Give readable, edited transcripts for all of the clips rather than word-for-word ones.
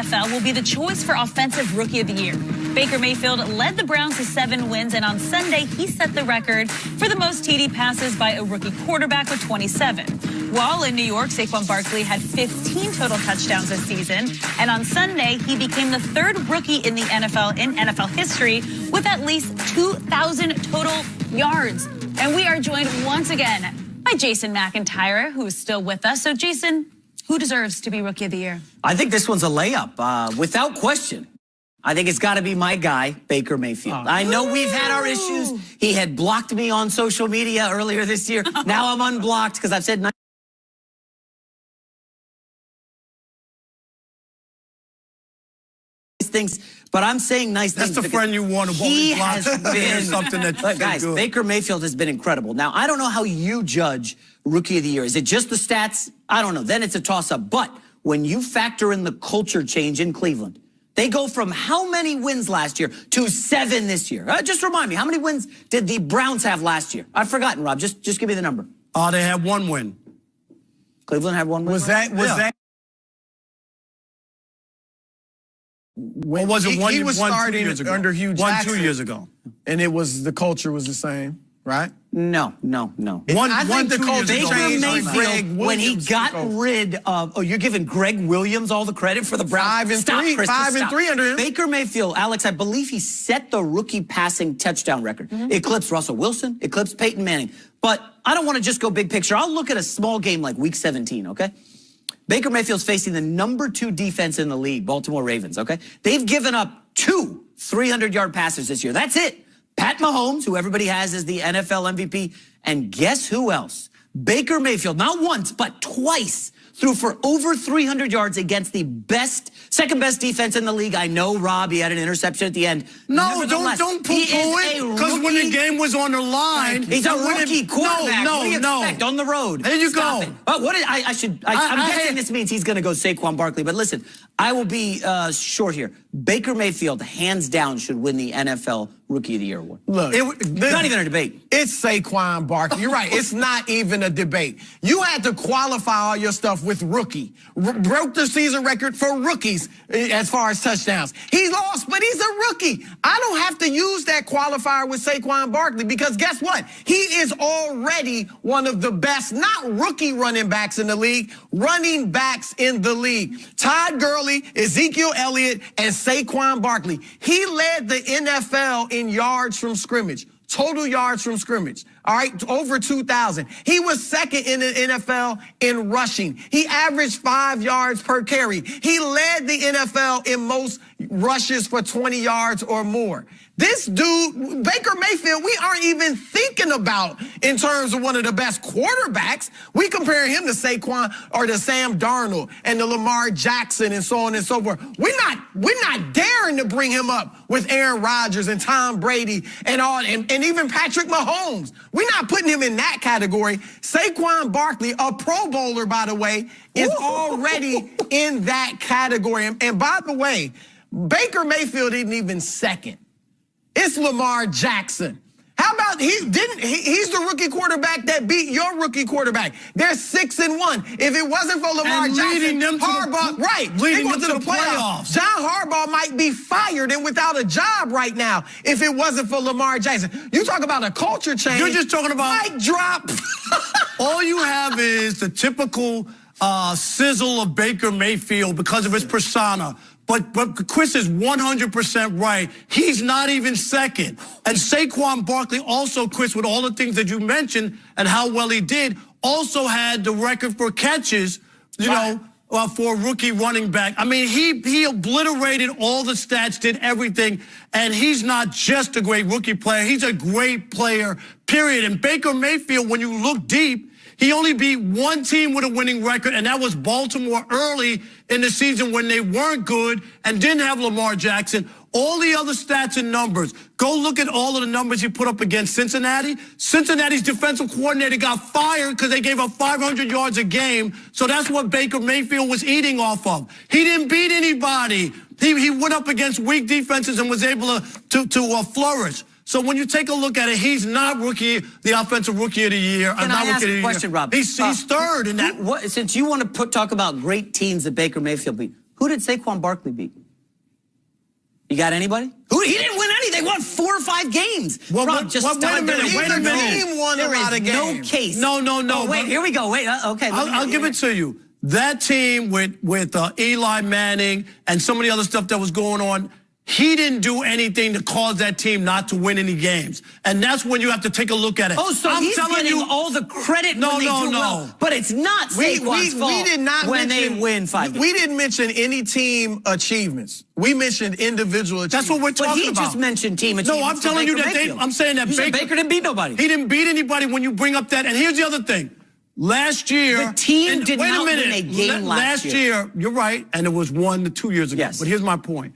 NFL will be the choice for Offensive Rookie of the Year. Baker Mayfield led the Browns to 7 wins, and on Sunday, he set the record for the most TD passes by a rookie quarterback with 27. While in New York, Saquon Barkley had 15 total touchdowns this season, and on Sunday, he became the 3rd rookie in the NFL in NFL history with at least 2,000 total yards. And we are joined once again by Jason McIntyre, who is still with us. So, Jason, who deserves to be Rookie of the Year? I think this one's a layup, without question. I think it's got to be my guy, Baker Mayfield. I know we've had our issues. He had blocked me on social media earlier this year. Now I'm unblocked because I've said nice things, but I'm saying nice things. That's the friend you want to He has been something that guys, good. Baker Mayfield has been incredible. Now, I don't know how you judge Rookie of the Year. Is it just the stats? I don't know. Then it's a toss-up. But when you factor in the culture change in Cleveland, they go from how many wins last year to 7 this year. Just remind me, how many wins did the Browns have last year? I've forgotten, Rob. Just give me the number. They had 1 win. Cleveland had 1 win. Was that? When was it? He was starting under Hugh Jackson. 2 years ago. And the culture was the same, right? No. I think the culture Baker changed Mayfield, when he got rid of, you're giving Greg Williams all the credit for the Browns. 5 and 3 under him. Baker Mayfield, Alex, I believe he set the rookie passing touchdown record. Eclipsed Russell Wilson, eclipsed Peyton Manning. But I don't want to just go big picture. I'll look at a small game like Week 17, okay? Baker Mayfield's facing the #2 defense in the league, Baltimore Ravens, okay? They've given up 2 300-yard passes this year. That's it. Pat Mahomes, who everybody has as the NFL MVP, and guess who else? Baker Mayfield, not once, but twice, threw for over 300 yards against the second best defense in the league. I know, Rob, he had an interception at the end. No, don't poo-poo it, because when the game was on the line. He's a rookie quarterback. What do you expect on the road? There you go. I'm guessing this means he's going to go Saquon Barkley. But listen, I will be short here. Baker Mayfield, hands down, should win the NFL Rookie of the Year award. Look, not even a debate. It's Saquon Barkley. You're right. It's not even a debate. You had to qualify all your stuff with rookie. Broke the season record for rookies as far as touchdowns. He lost, but he's a rookie. I don't have to use that qualifier with Saquon Barkley because guess what? He is already one of the best, not rookie running backs in the league, running backs in the league. Todd Gurley, Ezekiel Elliott, and Saquon Barkley. He led the NFL in yards from scrimmage, total yards from scrimmage. All right, over 2,000. He was second in the NFL in rushing. He averaged 5 yards per carry. He led the NFL in most rushes for 20 yards or more. This dude, Baker Mayfield, we aren't even thinking about in terms of one of the best quarterbacks. We compare him to Saquon or to Sam Darnold and to Lamar Jackson and so on and so forth. We're not daring to bring him up with Aaron Rodgers and Tom Brady and even Patrick Mahomes. We're not putting him in that category. Saquon Barkley, a Pro Bowler, by the way, is already in that category. And by the way, Baker Mayfield isn't even second. It's Lamar Jackson. How about he's the rookie quarterback that beat your rookie quarterback. They're 6-1. If it wasn't for Lamar Jackson, leading them to the playoffs. John Harbaugh might be fired and without a job right now if it wasn't for Lamar Jackson. You talk about a culture change. You're just talking about mic drop. All you have is the typical sizzle of Baker Mayfield because of his persona. But Chris is 100% right. He's not even second. And Saquon Barkley also, Chris, with all the things that you mentioned and how well he did, also had the record for catches, for a rookie running back. I mean, he obliterated all the stats, did everything, and he's not just a great rookie player. He's a great player, period. And Baker Mayfield, when you look deep, he only beat one team with a winning record, and that was Baltimore early in the season when they weren't good and didn't have Lamar Jackson. All the other stats and numbers, go look at all of the numbers he put up against Cincinnati. Cincinnati's defensive coordinator got fired because they gave up 500 yards a game, so that's what Baker Mayfield was eating off of. He didn't beat anybody. He went up against weak defenses and was able to flourish. So when you take a look at it, he's not the offensive rookie of the year. Can I ask a question, Rob? He's third in that. Since you want to talk about great teams that Baker Mayfield beat, Who did Saquon Barkley beat? You got anybody? He didn't win any. They won 4 or 5 games. Well, Rob, just wait a minute. Team won a lot of games. No case. No. Oh, wait, here we go. Wait, okay. I'll give it to you. That team with Eli Manning and some of the other stuff that was going on, he didn't do anything to cause that team not to win any games. And that's when you have to take a look at it. Oh, so he's getting all the credit when they do well. But it's not Saquon's fault we did not when they win 5 games. We didn't mention any team achievements. We mentioned individual achievements. That's what we're talking about. But he just mentioned team achievements. No, I'm telling you that I'm saying that Baker didn't beat nobody. He didn't beat anybody when you bring up that. And here's the other thing. Last year, the team did not win a game last year. You're right, and it was 1 to 2 years ago. Yes. But here's my point.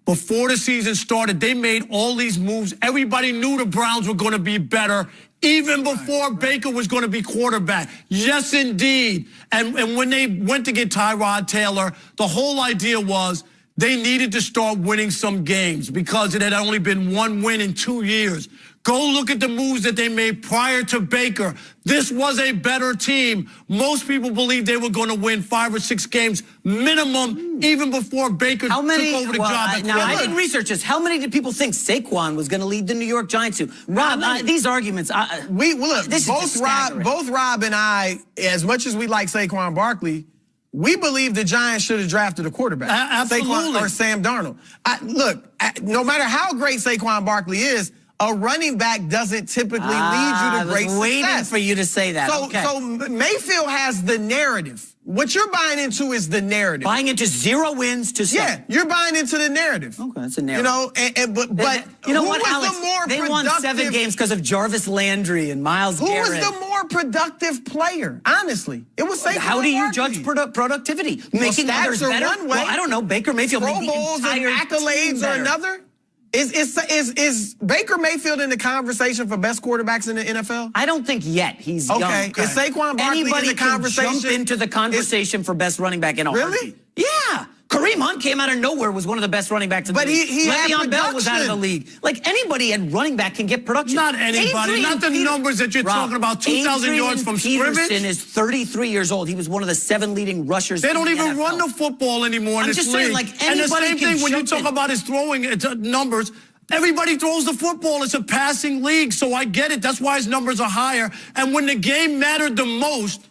Before the season started, they made all these moves. Everybody knew the Browns were going to be better, even before Baker was going to be quarterback. Yes, indeed. And when they went to get Tyrod Taylor, the whole idea was they needed to start winning some games because it had only been 1 win in 2 years. Go look at the moves that they made prior to Baker. This was a better team. Most people believe they were going to win 5 or 6 games minimum, even before Baker took over the job. Now, I didn't research this. How many did people think Saquon was going to lead the New York Giants to? Rob, these arguments. Both Rob and I, as much as we like Saquon Barkley, we believe the Giants should have drafted a quarterback. Absolutely. Saquon or Sam Darnold. No matter how great Saquon Barkley is, a running back doesn't typically lead you to great success. Waiting for you to say that. So Mayfield has the narrative. What you're buying into is the narrative. Buying into 0 wins to 7. Yeah, you're buying into the narrative. Okay, that's a narrative. You know, but you know who what, was Alex? the more they productive, won 7 games because of Jarvis Landry and Myles Garrett. Who was the more productive player? Honestly, it was Saquon How do you Barkley. judge productivity? Making stats others are better? one way. Well, I don't know. Baker Mayfield Pro made the Bowls and entire accolades team are better. another. Is Baker Mayfield in the conversation for best quarterbacks in the NFL? I don't think yet. He's young. Okay. Is Saquon Barkley Anybody in the conversation? Can jump into the conversation for best running back in a heartbeat. Yeah. Kareem Hunt came out of nowhere, was one of the best running backs in the league. He had Le'Veon Bell was out of the production. league. Like anybody at running back can get production. Not anybody. Not the numbers that you're talking about. 2,000 yards from scrimmage. Peterson is 33 years old. He was one of the 7 leading rushers. They don't in the even NFL. run the football anymore in this just league. saying, like, and the anybody same can thing when you jump talk in. about his throwing numbers. Everybody throws the football. It's a passing league, so I get it. That's why his numbers are higher. And when the game mattered the most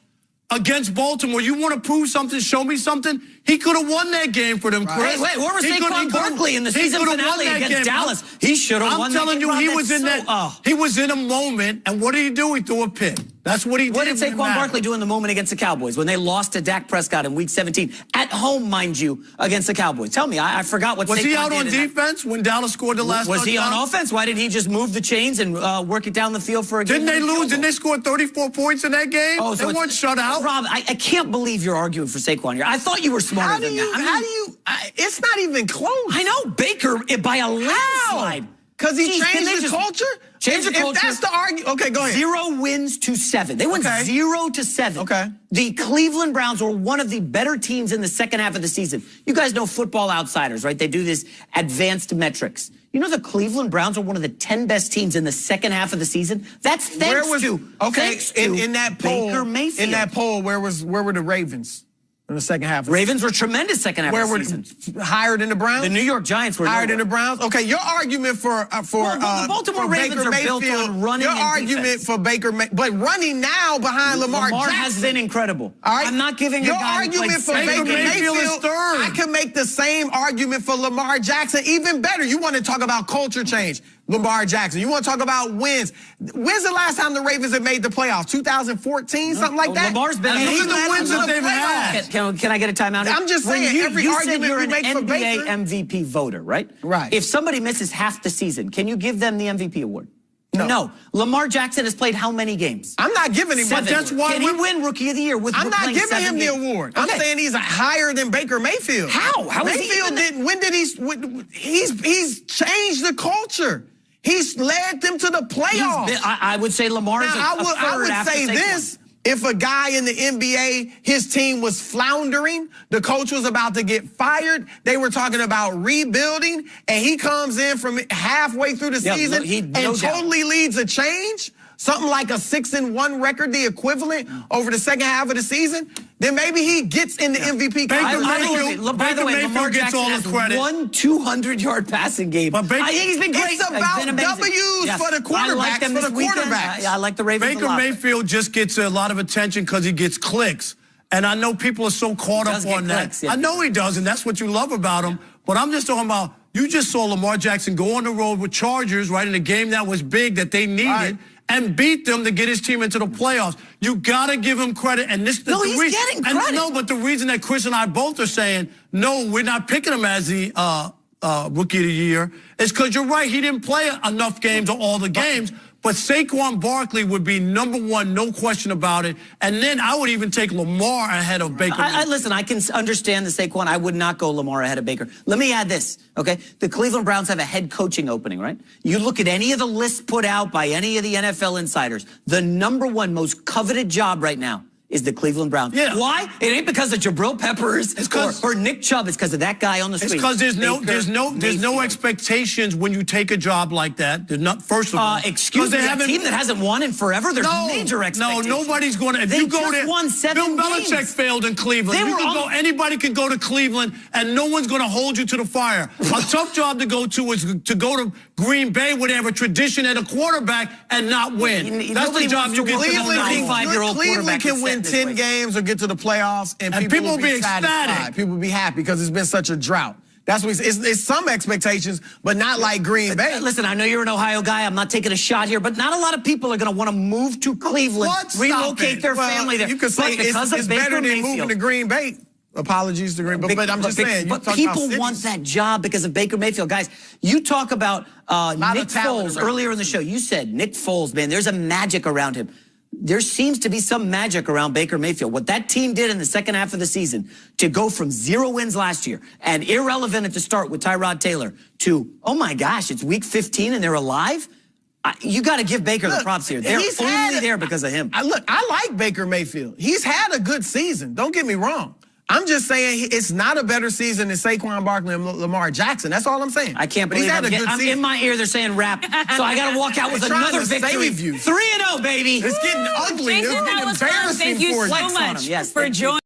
against Baltimore, you want to prove something, show me something? He could have won that game for them, Chris. Wait, where was Saquon Barkley in the season finale against Dallas? He should have won that game. I'm telling you, he was in that. He was in a moment, and what did he do? He threw a pick. That's what he did. What did Saquon Barkley do in the moment against the Cowboys when they lost to Dak Prescott in Week 17 at home, mind you, against the Cowboys? Tell me, I forgot what. Was Saquon he out did on defense when Dallas scored the last touchdown? Was he on offense? Why didn't he just move the chains and work it down the field for a game? Didn't they lose? Didn't they score 34 points in that game? Oh, so they weren't shut out. Rob, I can't believe you're arguing for Saquon here. I thought you were smarter than that. It's not even close. I know, Baker by a landslide. Because he changed the culture? Change the culture. If that's the argument. Okay, go ahead. 0 wins to 7. They went 0 to 7. Okay. The Cleveland Browns were one of the better teams in the second half of the season. You guys know Football Outsiders, right? They do this advanced metrics. You know the Cleveland Browns are one of the 10 best teams in the second half of the season? That's thanks to in that poll, Baker Mayfield. In that poll, where were the Ravens? In the second half. Ravens were tremendous second half of the season. Higher than the Browns? The New York Giants were higher than the Browns? Okay, your argument for the Baltimore Ravens Baker are Mayfield, built on running your and argument defense. for Baker but running now behind Lamar Jackson has been incredible. All right? I'm not giving your a guy argument who for played Baker Mayfield is third. I can make the same argument for Lamar Jackson, even better. You want to talk about culture change. Lamar Jackson. You want to talk about wins. When's the last time the Ravens have made the playoffs? 2014, something like that? Lamar's been These are the wins that they've had. Can I get a timeout here? I'm just saying, every argument you make for Baker. You're an NBA MVP voter, right? Right. If somebody misses half the season, can you give them the MVP award? No. Lamar Jackson has played how many games? I'm not giving him. 7. But that's why can he win Rookie of the Year with? I'm not giving him the award. I'm saying he's higher than Baker Mayfield. How? How is Mayfield didn't? When did he's changed the culture? He's led them to the playoffs. I would say Lamar is I would say this. If a guy in the NBA, his team was floundering, the coach was about to get fired, they were talking about rebuilding, and he comes in from halfway through the season and totally leads a change, something like a 6-1 record, the equivalent over the second half of the season, then maybe he gets in the MVP. By the way, Lamar gets Jackson all the has credit. one 200-yard passing game. But I think he's been great. It's about W's for the quarterbacks. I like the Ravens Baker a lot. Mayfield just gets a lot of attention because he gets clicks. And I know people are so caught up on that. Clicks, yeah. I know he does, and that's what you love about him. But I'm just talking about, you just saw Lamar Jackson go on the road with Chargers, right, in a game that was big that they needed, and beat them to get his team into the playoffs. You got to give him credit. And this, no, he's getting credit. No, but the reason that Chris and I both are saying, no, we're not picking him as the Rookie of the Year is because you're right. He didn't play enough games or all the games. But Saquon Barkley would be #1, no question about it. And then I would even take Lamar ahead of Baker. Listen, I can understand the Saquon. I would not go Lamar ahead of Baker. Let me add this, okay? The Cleveland Browns have a head coaching opening, right? You look at any of the lists put out by any of the NFL insiders, the #1 most coveted job right now is the Cleveland Browns. Yeah. Why? It ain't because of Jabril Peppers or Nick Chubb. It's because of that guy on the street. It's because there's no expectations when you take a job like that. There's not. First of all, excuse me, a team that hasn't won in forever. There's major expectations. No, nobody's going to. If you go there, won 7 Bill Belichick games. failed in Cleveland. Anybody can go to Cleveland, and no one's going to hold you to the fire. A tough job to go to is to go to Green Bay, where they have a tradition at a quarterback and not win. That's the job you get to the 95-year-old Cleveland can win 10 games or get to the playoffs, and people will be satisfied. People will be happy because it's been such a drought. That's what it's some expectations, but not like Green Bay. Listen, I know you're an Ohio guy. I'm not taking a shot here, but not a lot of people are going to want to move to Cleveland, relocate their family there. You could say it's better than moving to Green Bay. Apologies to Green Bay, but I'm just saying. But people want that job because of Baker Mayfield. Guys, you talk about Nick Foles earlier in the show. You said Nick Foles, man, there's a magic around him. There seems to be some magic around Baker Mayfield. What that team did in the second half of the season to go from 0 wins last year and irrelevant at the start with Tyrod Taylor to, oh my gosh, it's week 15 and they're alive. You got to give Baker the props here. They're only there because of him. I like Baker Mayfield. He's had a good season. Don't get me wrong. I'm just saying it's not a better season than Saquon Barkley and Lamar Jackson. That's all I'm saying. I can't believe I'm in my ear. They're saying rap, so I got to walk out with another victory. 3-0, baby. It's getting ugly. Jason, It's getting embarrassing thank you for so much for joining.